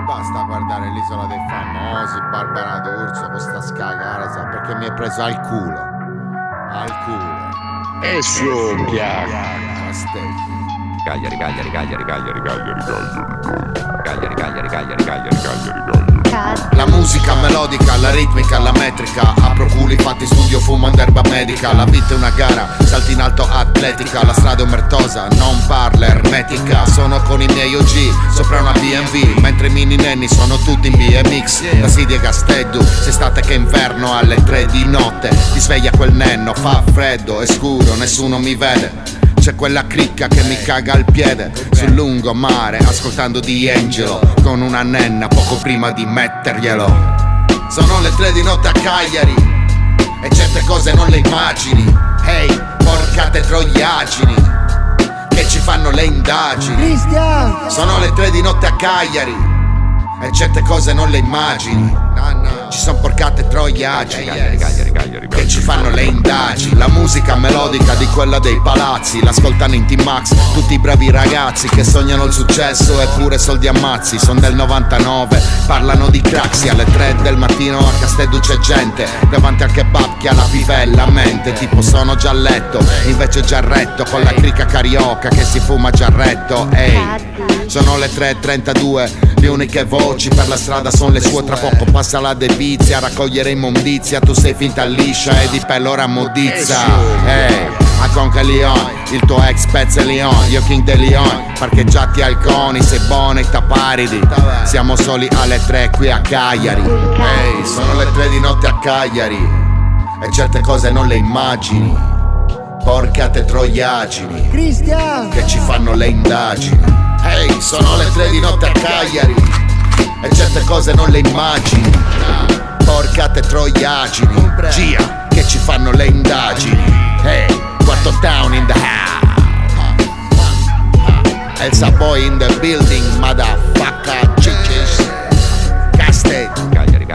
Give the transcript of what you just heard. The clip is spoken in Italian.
basta guardare l'Isola dei Famosi, Barbara D'Urso, questa scagara, sa, perché mi è preso al culo. Al culo. E su, piaga. Castelli. Cagliari. La musica melodica, la ritmica, la metrica. Apro culi, fatti studio, fumo in erba medica. La vita è una gara, salti in alto atletica. La strada è omertosa, non parla ermetica. Sono con i miei OG, sopra una B&B. Mentre i mini nenni sono tutti in BMX. Da Sidia e Gasteddu, se state che inverno alle 3 di notte. Ti sveglia quel nenno, fa freddo, è scuro, nessuno mi vede. C'è quella cricca che mi caga al piede sul lungomare, ascoltando D'Angelo con una nenna poco prima di metterglielo. Sono le 3 di notte a Cagliari e certe cose non le immagini. Hey, porcate troiagini che ci fanno le indagini. Sono le 3 di notte a Cagliari e certe cose non le immagini. Ci son porcate troiagini che ci fanno le indagini. La musica melodica di quella dei palazzi l'ascoltano in T-Max tutti i bravi ragazzi che sognano il successo eppure soldi ammazzi. Son del 99, parlano di Craxi. Alle 3 del mattino a Casteddu c'è gente davanti al kebab che ha la pivella a mente. Tipo sono già a letto, invece già retto con la cricca carioca che si fuma già retto. Ehi, sono le 3:32, le uniche voci per la strada sono le sue. Tra poco passa la devizia a raccogliere immondizia. Tu sei finta liscia e di pelle ora modizza. Ehi, a Conca Leon, il tuo ex pezzo è Leon. Io King de Leon, parcheggiati al Coni. Sei buona e taparidi. Siamo soli alle 3 qui a Cagliari. Ehi, sono le 3 di notte a Cagliari e certe cose non le immagini. Porcate troiagini che ci fanno le indagini. Ehi, sono le 3 di notte a Cagliari e certe cose non le immagini. Porcate troiagini, Gia, che ci fanno le indagini. Hey, Quarto Town in the house. Elsa Boy in the building, motherfucker, chiches. Castelli. Cagliari.